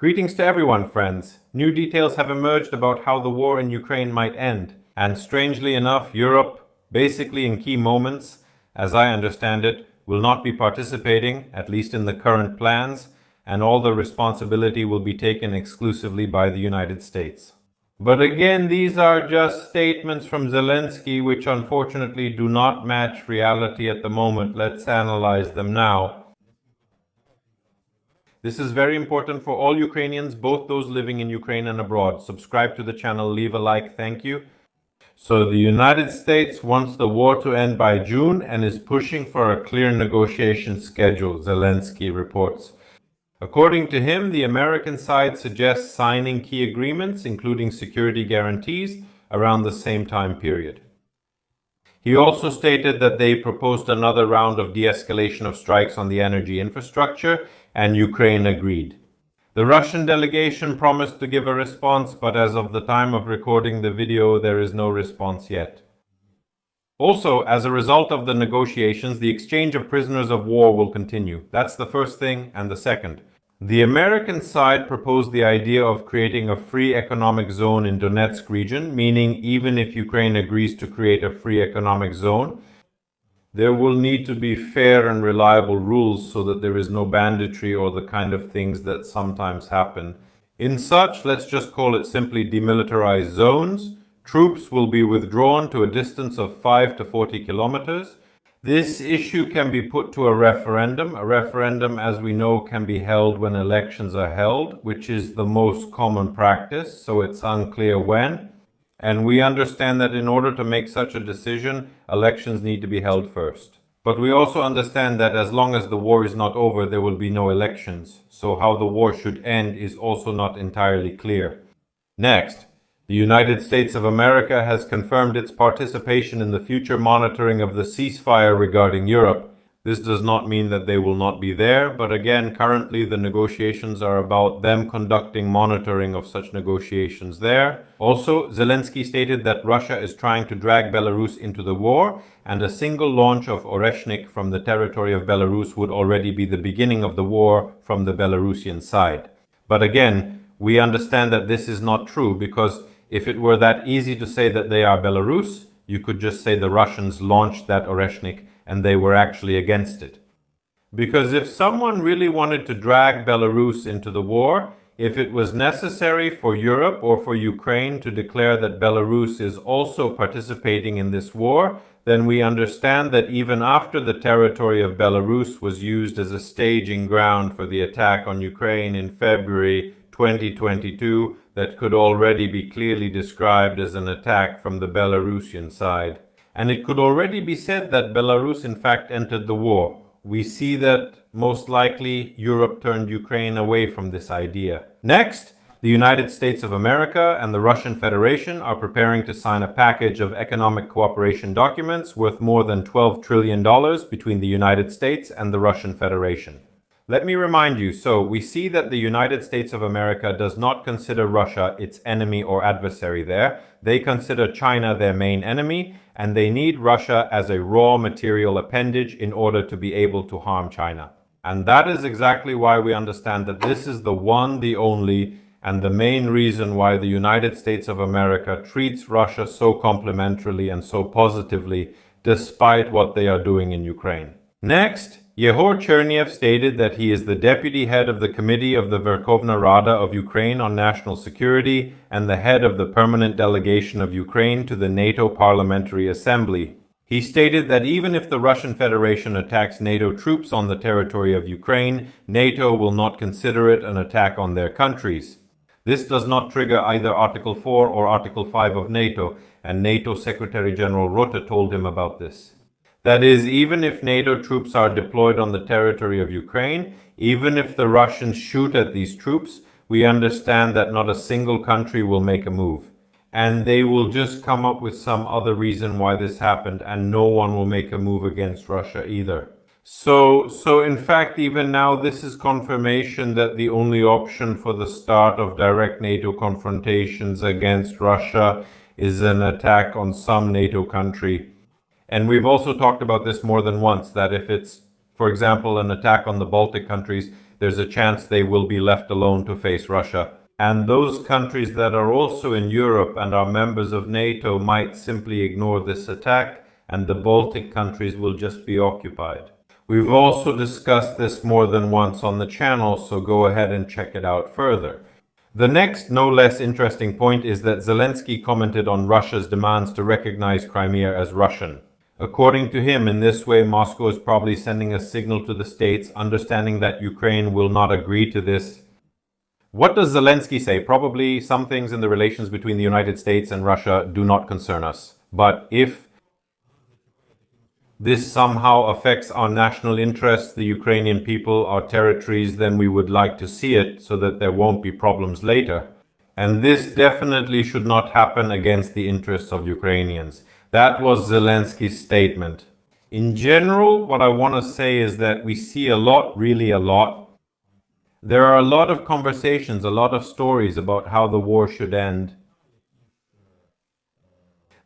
Greetings to everyone, friends. New details have emerged about how the war in Ukraine might end. And strangely enough, Europe, basically in key moments, as I understand it, will not be participating, at least in the current plans, and all the responsibility will be taken exclusively by the United States. But again, these are just statements from Zelensky which unfortunately do not match reality at the moment. Let's analyze them now. This is very important for all Ukrainians, both those living in Ukraine and abroad. Subscribe to the channel, leave a like, thank you. So the United States wants the war to end by June and is pushing for a clear negotiation schedule, Zelensky reports. According to him, the American side suggests signing key agreements, including security guarantees, around the same time period. He also stated that they proposed another round of de-escalation of strikes on the energy infrastructure, and Ukraine agreed. The Russian delegation promised to give a response, but as of the time of recording the video, there is no response yet. Also, as a result of the negotiations, the exchange of prisoners of war will continue. That's the first thing, and the second. The American side proposed the idea of creating a free economic zone in Donetsk region, meaning even if Ukraine agrees to create a free economic zone, there will need to be fair and reliable rules so that there is no banditry or the kind of things that sometimes happen. In such, let's just call it simply demilitarized zones, troops will be withdrawn to a distance of 5 to 40 kilometers. This issue can be put to a referendum. A referendum, as we know, can be held when elections are held, which is the most common practice, so it's unclear when. And we understand that in order to make such a decision, elections need to be held first. But we also understand that as long as the war is not over, there will be no elections. So how the war should end is also not entirely clear. Next, the United States of America has confirmed its participation in the future monitoring of the ceasefire regarding Europe. This does not mean that they will not be there, but again, currently the negotiations are about them conducting monitoring of such negotiations there. Also, Zelensky stated that Russia is trying to drag Belarus into the war, and a single launch of Oreshnik from the territory of Belarus would already be the beginning of the war from the Belarusian side. But again, we understand that this is not true, because if it were that easy to say that they are Belarus, you could just say the Russians launched that Oreshnik and they were actually against it. Because if someone really wanted to drag Belarus into the war, if it was necessary for Europe or for Ukraine to declare that Belarus is also participating in this war, then we understand that even after the territory of Belarus was used as a staging ground for the attack on Ukraine in February 2022, that could already be clearly described as an attack from the Belarusian side. And it could already be said that Belarus in fact entered the war. We see that most likely Europe turned Ukraine away from this idea. Next, the United States of America and the Russian Federation are preparing to sign a package of economic cooperation documents worth more than $12 trillion between the United States and the Russian Federation. Let me remind you, so we see that the United States of America does not consider Russia its enemy or adversary there. They consider China their main enemy, and they need Russia as a raw material appendage in order to be able to harm China. And that is exactly why we understand that this is the one, the only, and the main reason why the United States of America treats Russia so complimentarily and so positively, despite what they are doing in Ukraine. Next, Yehor Cherniev stated that he is the deputy head of the Committee of the Verkhovna Rada of Ukraine on National Security and the head of the permanent delegation of Ukraine to the NATO Parliamentary Assembly. He stated that even if the Russian Federation attacks NATO troops on the territory of Ukraine, NATO will not consider it an attack on their countries. This does not trigger either Article 4 or Article 5 of NATO, and NATO Secretary General Rutte told him about this. That is, even if NATO troops are deployed on the territory of Ukraine, even if the Russians shoot at these troops, we understand that not a single country will make a move. And they will just come up with some other reason why this happened, and no one will make a move against Russia either. So in fact, even now, this is confirmation that the only option for the start of direct NATO confrontations against Russia is an attack on some NATO country. And we've also talked about this more than once, that if it's, for example, an attack on the Baltic countries, there's a chance they will be left alone to face Russia. And those countries that are also in Europe and are members of NATO might simply ignore this attack, and the Baltic countries will just be occupied. We've also discussed this more than once on the channel, so go ahead and check it out further. The next, no less interesting point is that Zelensky commented on Russia's demands to recognize Crimea as Russian. According to him, in this way, Moscow is probably sending a signal to the states, understanding that Ukraine will not agree to this. What does Zelensky say? Probably some things in the relations between the United States and Russia do not concern us. But if this somehow affects our national interests, the Ukrainian people, our territories, then we would like to see it so that there won't be problems later. And this definitely should not happen against the interests of Ukrainians. That was Zelensky's statement. In general, what I want to say is that we see a lot, really a lot. There are a lot of conversations, a lot of stories about how the war should end.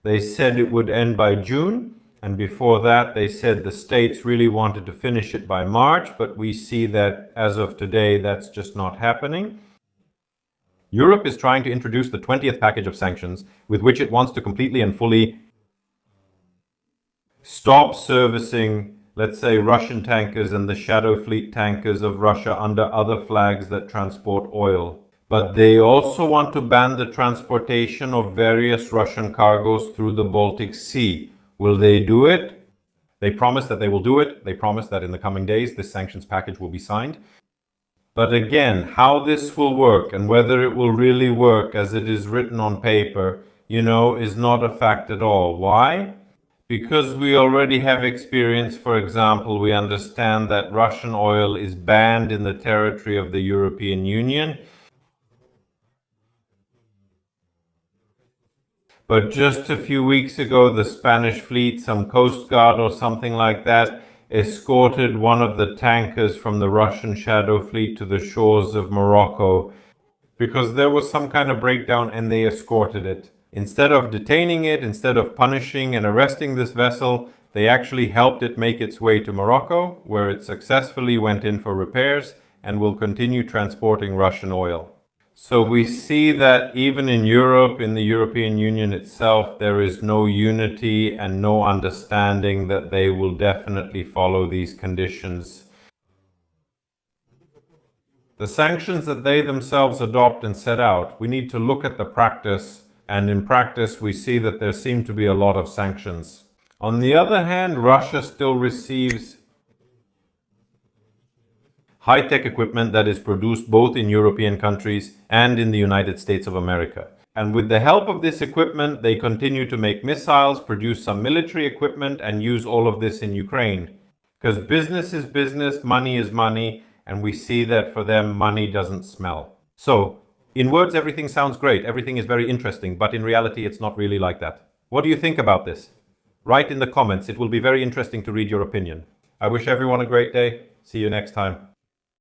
They said it would end by June, and before that they said the states really wanted to finish it by March, but we see that as of today that's just not happening. Europe is trying to introduce the 20th package of sanctions, with which it wants to completely and fully stop servicing, let's say, Russian tankers and the shadow fleet tankers of Russia under other flags that transport oil. But they also want to ban the transportation of various Russian cargoes through the Baltic Sea. Will they do it? They promise that they will do it. They promise that in the coming days this sanctions package will be signed. But again, how this will work and whether it will really work as it is written on paper, is not a fact at all. Why? Because we already have experience. For example, we understand that Russian oil is banned in the territory of the European Union. But just a few weeks ago, the Spanish fleet, some Coast Guard or something like that, escorted one of the tankers from the Russian shadow fleet to the shores of Morocco because there was some kind of breakdown and they escorted it. Instead of detaining it, instead of punishing and arresting this vessel, they actually helped it make its way to Morocco, where it successfully went in for repairs and will continue transporting Russian oil. So we see that even in Europe, in the European Union itself, there is no unity and no understanding that they will definitely follow these conditions. The sanctions that they themselves adopt and set out, we need to look at the practice. And in practice, we see that there seem to be a lot of sanctions. On the other hand, Russia still receives high-tech equipment that is produced both in European countries and in the United States of America. And with the help of this equipment, they continue to make missiles, produce some military equipment, and use all of this in Ukraine. Because business is business, money is money, and we see that for them, money doesn't smell. So, in words, everything sounds great, everything is very interesting, but in reality, it's not really like that. What do you think about this? Write in the comments, it will be very interesting to read your opinion. I wish everyone a great day. See you next time.